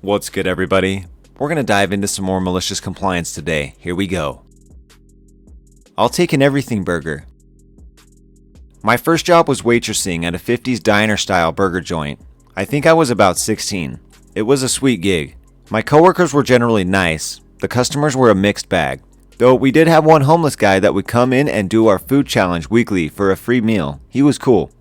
What's good, everybody? We're going to dive into some more malicious compliance today. Here we go. I'll take an everything burger. My first job was waitressing at a 50s diner-style burger joint. I think I was about 16. It was a sweet gig. My coworkers were generally nice. The customers were a mixed bag. Though we did have one homeless guy that would come in and do our food challenge weekly for a free meal. He was cool.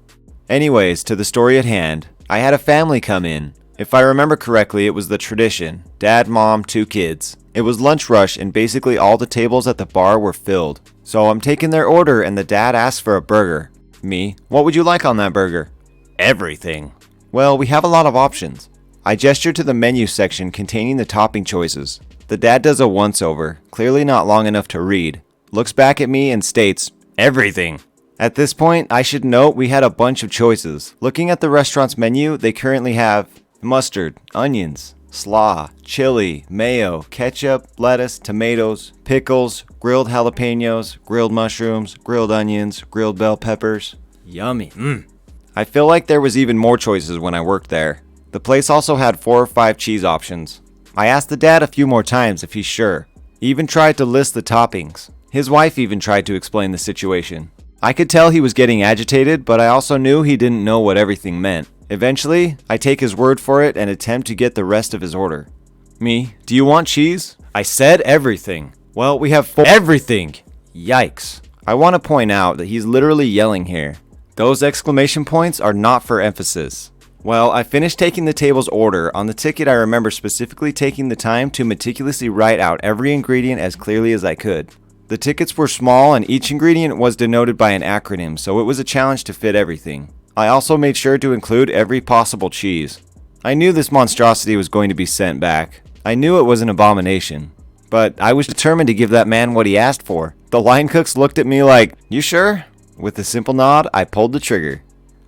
Anyways, to the story at hand, I had a family come in. If I remember correctly, it was the tradition. Dad, mom, 2 kids. It was lunch rush and basically all the tables at the bar were filled. So I'm taking their order and the dad asks for a burger. Me, what would you like on that burger? Everything. Well, we have a lot of options. I gesture to the menu section containing the topping choices. The dad does a once-over, clearly not long enough to read, looks back at me and states, everything. At this point, I should note we had a bunch of choices. Looking at the restaurant's menu, they currently have mustard, onions, slaw, chili, mayo, ketchup, lettuce, tomatoes, pickles, grilled jalapenos, grilled mushrooms, grilled onions, grilled bell peppers. Yummy. I feel like there was even more choices when I worked there. The place also had 4 or 5 cheese options. I asked the dad a few more times if he's sure. He even tried to list the toppings. His wife even tried to explain the situation. I could tell he was getting agitated, but I also knew he didn't know what everything meant. Eventually, I take his word for it and attempt to get the rest of his order. Me, do you want cheese? I said everything. Well, we have 4 everything. Yikes. I want to point out that he's literally yelling here. Those exclamation points are not for emphasis. Well, I finished taking the table's order. On the ticket, I remember specifically taking the time to meticulously write out every ingredient as clearly as I could. The tickets were small and each ingredient was denoted by an acronym, so it was a challenge to fit everything. I also made sure to include every possible cheese. I knew this monstrosity was going to be sent back. I knew it was an abomination. But I was determined to give that man what he asked for. The line cooks looked at me like, "You sure?" With a simple nod, I pulled the trigger.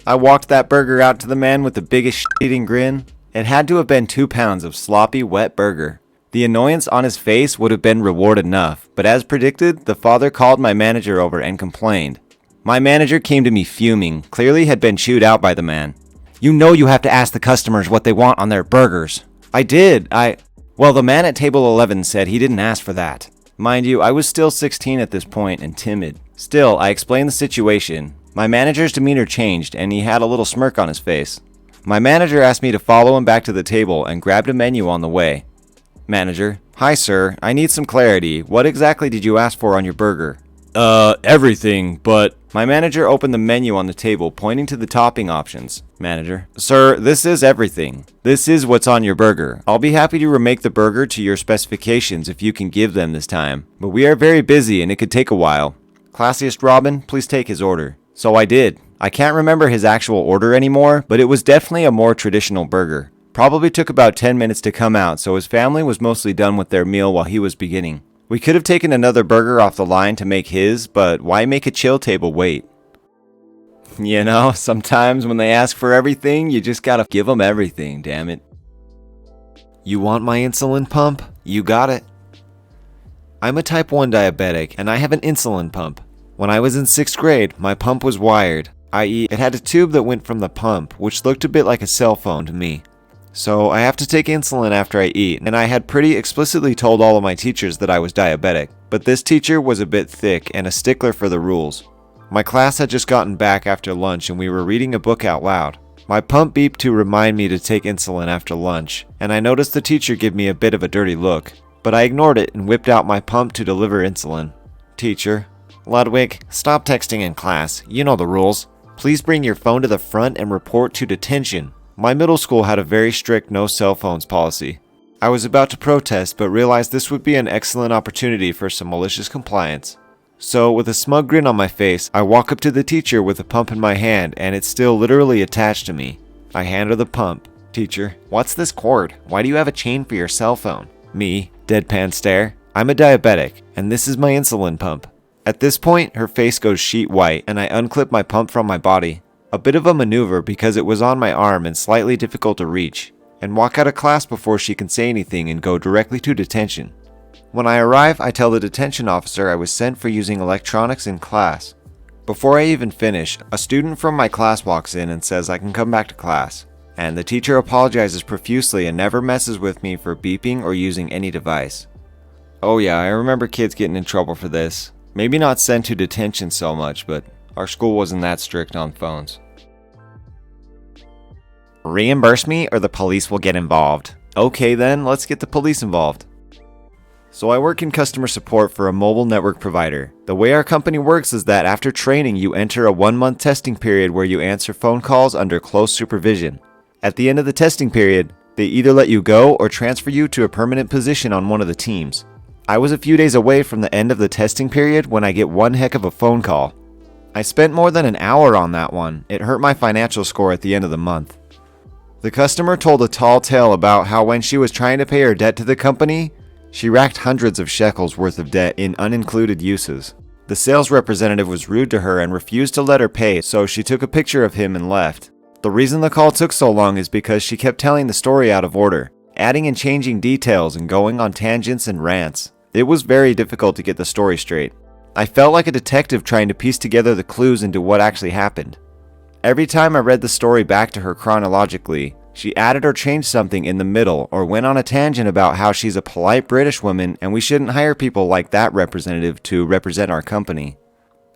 I walked that burger out to the man with the biggest shit-eating grin. It had to have been 2 pounds of sloppy, wet burger. The annoyance on his face would have been reward enough, but as predicted, the father called my manager over and complained. My manager came to me fuming, clearly had been chewed out by the man. "You know you have to ask the customers what they want on their burgers." I did, Well, the man at table 11 said he didn't ask for that. Mind you, I was still 16 at this point and timid. Still, I explained the situation. My manager's demeanor changed and he had a little smirk on his face. My manager asked me to follow him back to the table and grabbed a menu on the way. Manager, "Hi sir, I need some clarity. What exactly did you ask for on your burger?" Everything, but... My manager opened the menu on the table, pointing to the topping options. Manager, "Sir, this is everything. This is what's on your burger. I'll be happy to remake the burger to your specifications if you can give them this time. But we are very busy and it could take a while. Classiest Robin, please take his order." So I did. I can't remember his actual order anymore, but it was definitely a more traditional burger. Probably took about 10 minutes to come out, so his family was mostly done with their meal while he was beginning. We could have taken another burger off the line to make his, but why make a chill table wait? You know, sometimes when they ask for everything, you just gotta give them everything, damn it. You want my insulin pump? You got it. I'm a type 1 diabetic, and I have an insulin pump. When I was in 6th grade, my pump was wired, i.e. it had a tube that went from the pump, which looked a bit like a cell phone to me. So I have to take insulin after I eat, and I had pretty explicitly told all of my teachers that I was diabetic, but this teacher was a bit thick and a stickler for the rules. My class had just gotten back after lunch and we were reading a book out loud. My pump beeped to remind me to take insulin after lunch, and I noticed the teacher give me a bit of a dirty look, but I ignored it and whipped out my pump to deliver insulin. Teacher, Ludwig, stop texting in class, you know the rules. Please bring your phone to the front and report to detention. My middle school had a very strict no cell phones policy. I was about to protest but realized this would be an excellent opportunity for some malicious compliance. So with a smug grin on my face, I walk up to the teacher with a pump in my hand and it's still literally attached to me. I hand her the pump. Teacher, what's this cord? Why do you have a chain for your cell phone? Me, deadpan stare. I'm a diabetic and this is my insulin pump. At this point, her face goes sheet white and I unclip my pump from my body. A bit of a maneuver because it was on my arm and slightly difficult to reach, and walk out of class before she can say anything and go directly to detention. When I arrive, I tell the detention officer I was sent for using electronics in class. Before I even finish, a student from my class walks in and says I can come back to class. and the teacher apologizes profusely and never messes with me for beeping or using any device. Oh yeah, I remember kids getting in trouble for this. Maybe not sent to detention so much, but our school wasn't that strict on phones. Reimburse me or the police will get involved. Okay then, let's get the police involved. So I work in customer support for a mobile network provider. The way our company works is that after training, you enter a 1-month testing period where you answer phone calls under close supervision. At the end of the testing period, they either let you go or transfer you to a permanent position on one of the teams. I was a few days away from the end of the testing period when I get one heck of a phone call. I spent more than an hour on that one. It hurt my financial score at the end of the month. The customer told a tall tale about how when she was trying to pay her debt to the company, she racked hundreds of shekels worth of debt in unincluded uses. The sales representative was rude to her and refused to let her pay, so she took a picture of him and left. The reason the call took so long is because she kept telling the story out of order, adding and changing details and going on tangents and rants. It was very difficult to get the story straight. I felt like a detective trying to piece together the clues into what actually happened. Every time I read the story back to her chronologically, she added or changed something in the middle or went on a tangent about how she's a polite British woman and we shouldn't hire people like that representative to represent our company.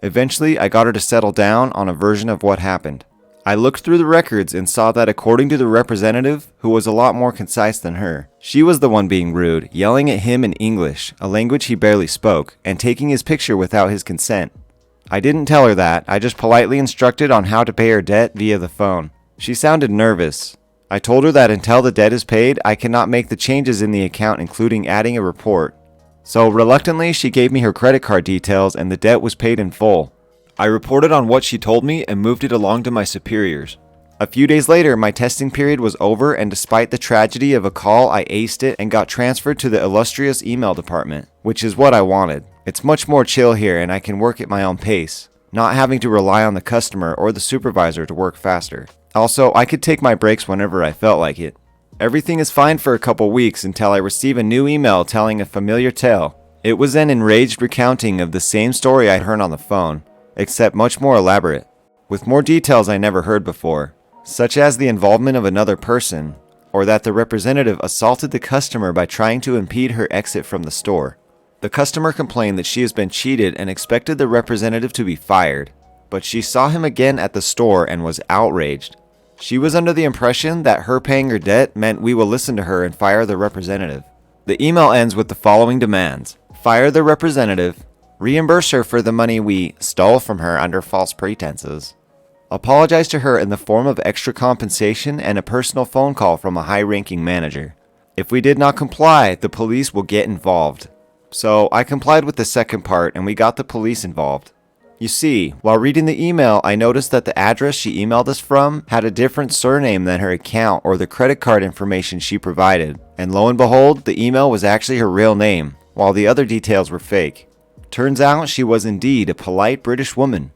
Eventually, I got her to settle down on a version of what happened. I looked through the records and saw that according to the representative, who was a lot more concise than her, she was the one being rude, yelling at him in English, a language he barely spoke, and taking his picture without his consent. I didn't tell her that, I just politely instructed on how to pay her debt via the phone. She sounded nervous. I told her that until the debt is paid, I cannot make the changes in the account including adding a report. So reluctantly, she gave me her credit card details and the debt was paid in full. I reported on what she told me and moved it along to my superiors. A few days later, my testing period was over and despite the tragedy of a call, I aced it and got transferred to the illustrious email department, which is what I wanted. It's much more chill here and I can work at my own pace, not having to rely on the customer or the supervisor to work faster. Also, I could take my breaks whenever I felt like it. Everything is fine for a couple weeks until I receive a new email telling a familiar tale. It was an enraged recounting of the same story I heard on the phone, except much more elaborate, with more details I never heard before, such as the involvement of another person, or that the representative assaulted the customer by trying to impede her exit from the store. The customer complained that she has been cheated and expected the representative to be fired, but she saw him again at the store and was outraged. She was under the impression that her paying her debt meant we will listen to her and fire the representative. The email ends with the following demands: fire the representative, reimburse her for the money we stole from her under false pretenses, apologize to her in the form of extra compensation and a personal phone call from a high-ranking manager. If we did not comply, the police will get involved. So I complied with the second part and we got the police involved. You see, while reading the email, I noticed that the address she emailed us from had a different surname than her account or the credit card information she provided. And lo and behold, the email was actually her real name, while the other details were fake. Turns out she was indeed a polite British woman.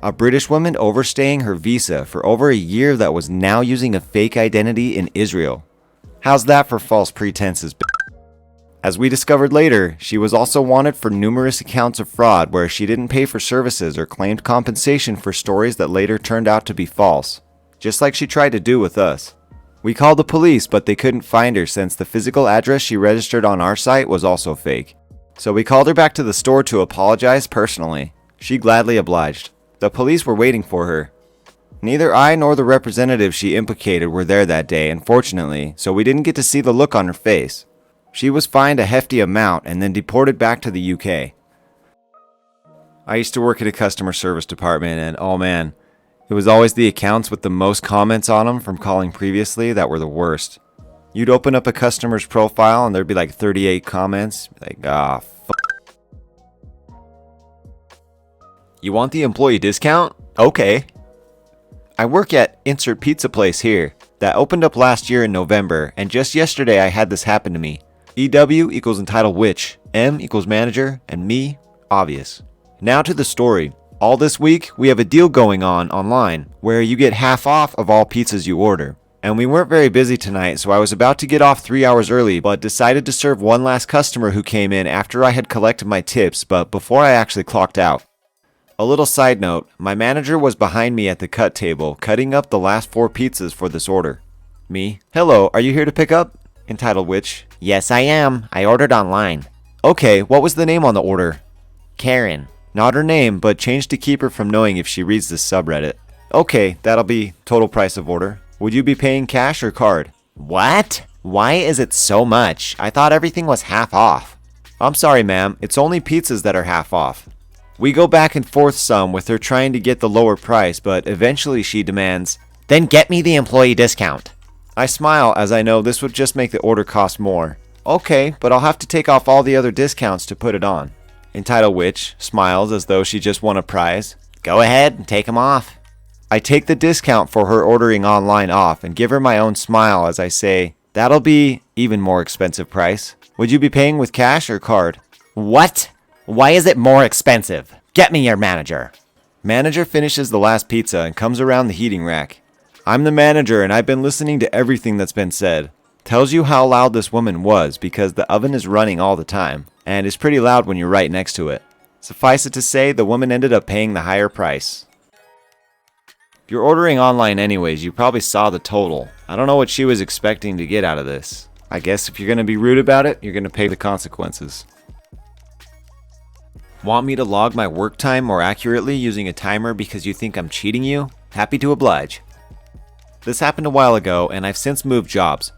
A British woman overstaying her visa for over a year that was now using a fake identity in Israel. How's that for false pretenses? As we discovered later, she was also wanted for numerous accounts of fraud where she didn't pay for services or claimed compensation for stories that later turned out to be false, just like she tried to do with us. We called the police, but they couldn't find her since the physical address she registered on our site was also fake. So we called her back to the store to apologize personally. She gladly obliged. The police were waiting for her. Neither I nor the representative she implicated were there that day, unfortunately, so we didn't get to see the look on her face. She was fined a hefty amount and then deported back to the UK. I used to work at a customer service department and oh man, it was always the accounts with the most comments on them from calling previously that were the worst. You'd open up a customer's profile and there'd be like 38 comments, like You want the employee discount? Okay. I work at Insert Pizza Place here that opened up last year in November and just yesterday I had this happen to me. EW equals entitled which, M equals manager, and me, obvious. Now to the story. All this week, we have a deal going on online where you get half off of all pizzas you order. And we weren't very busy tonight, so I was about to get off 3 hours early, but decided to serve one last customer who came in after I had collected my tips, but before I actually clocked out. A little side note, my manager was behind me at the cut table, cutting up the last 4 pizzas for this order. Me. Hello, are you here to pick up? Entitled which? Yes, I am. I ordered online. Okay, what was the name on the order? Karen. Not her name, but change to keep her from knowing if she reads this subreddit. Okay, that'll be total price of order. Would you be paying cash or card? What? Why is it so much? I thought everything was half off. I'm sorry, ma'am. It's only pizzas that are half off. We go back and forth some with her trying to get the lower price, but eventually she demands, Then get me the employee discount. I smile as I know this would just make the order cost more. Okay, but I'll have to take off all the other discounts to put it on. Entitled which smiles as though she just won a prize. Go ahead and take them off. I take the discount for her ordering online off and give her my own smile as I say, that'll be even more expensive price. Would you be paying with cash or card? What? Why is it more expensive? Get me your manager. Manager finishes the last pizza and comes around the heating rack. I'm the manager and I've been listening to everything that's been said. Tells you how loud this woman was because the oven is running all the time and is pretty loud when you're right next to it. Suffice it to say, the woman ended up paying the higher price. You're ordering online anyways, you probably saw the total. I don't know what she was expecting to get out of this. I guess if you're going to be rude about it, you're going to pay the consequences. Want me to log my work time more accurately using a timer because you think I'm cheating you? Happy to oblige. This happened a while ago and I've since moved jobs.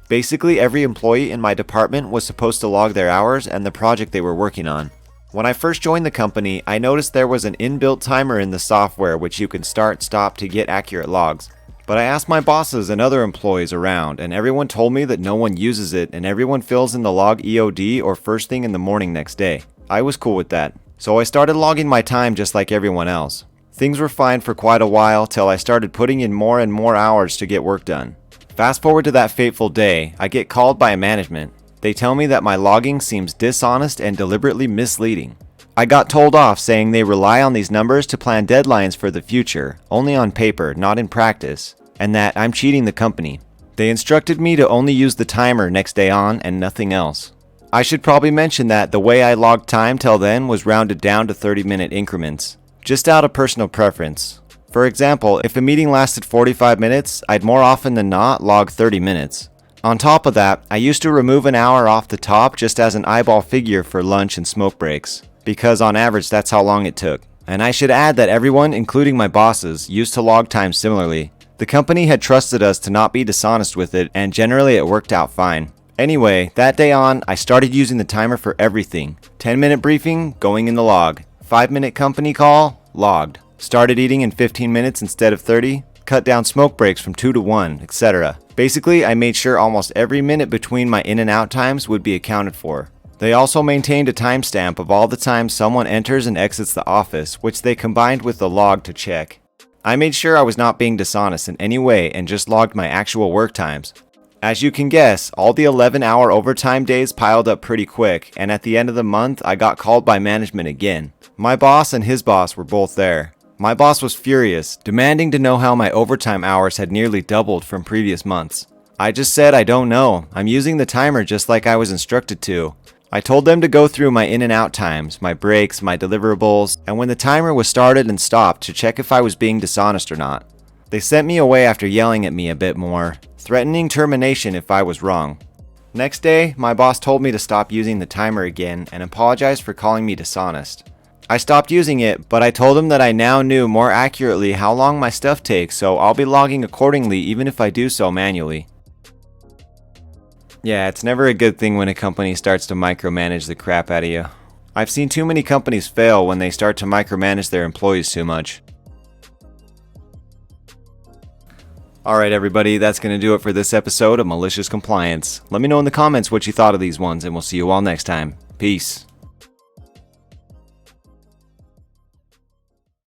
Basically, every employee in my department was supposed to log their hours and the project they were working on. When I first joined the company, I noticed there was an inbuilt timer in the software which you can stop to get accurate logs. But I asked my bosses and other employees around and everyone told me that no one uses it and everyone fills in the log EOD or first thing in the morning next day. I was cool with that. So I started logging my time just like everyone else. Things were fine for quite a while till I started putting in more and more hours to get work done. Fast forward to that fateful day, I get called by management. They tell me that my logging seems dishonest and deliberately misleading. I got told off saying they rely on these numbers to plan deadlines for the future, only on paper, not in practice, and that I'm cheating the company. They instructed me to only use the timer next day on and nothing else. I should probably mention that the way I logged time till then was rounded down to 30-minute increments, just out of personal preference. For example, if a meeting lasted 45 minutes, I'd more often than not log 30 minutes. On top of that, I used to remove an hour off the top just as an eyeball figure for lunch and smoke breaks, because on average that's how long it took. And I should add that everyone, including my bosses, used to log time similarly. The company had trusted us to not be dishonest with it, and generally it worked out fine. Anyway, that day on, I started using the timer for everything. 10-minute briefing, going in the log. 5-minute company call, logged. Started eating in 15 minutes instead of 30. Cut down smoke breaks from 2 to 1, etc. Basically, I made sure almost every minute between my in and out times would be accounted for. They also maintained a timestamp of all the times someone enters and exits the office, which they combined with the log to check. I made sure I was not being dishonest in any way and just logged my actual work times. As you can guess, all the 11-hour overtime days piled up pretty quick, and at the end of the month, I got called by management again. My boss and his boss were both there. My boss was furious, demanding to know how my overtime hours had nearly doubled from previous months. I just said I don't know. I'm using the timer just like I was instructed to. I told them to go through my in and out times, my breaks, my deliverables, and when the timer was started and stopped to check if I was being dishonest or not. They sent me away after yelling at me a bit more, threatening termination if I was wrong. Next day, my boss told me to stop using the timer again and apologized for calling me dishonest. I stopped using it, but I told him that I now knew more accurately how long my stuff takes, so I'll be logging accordingly even if I do so manually. Yeah, it's never a good thing when a company starts to micromanage the crap out of you. I've seen too many companies fail when they start to micromanage their employees too much. Alright everybody, that's going to do it for this episode of Malicious Compliance. Let me know in the comments what you thought of these ones, and we'll see you all next time. Peace.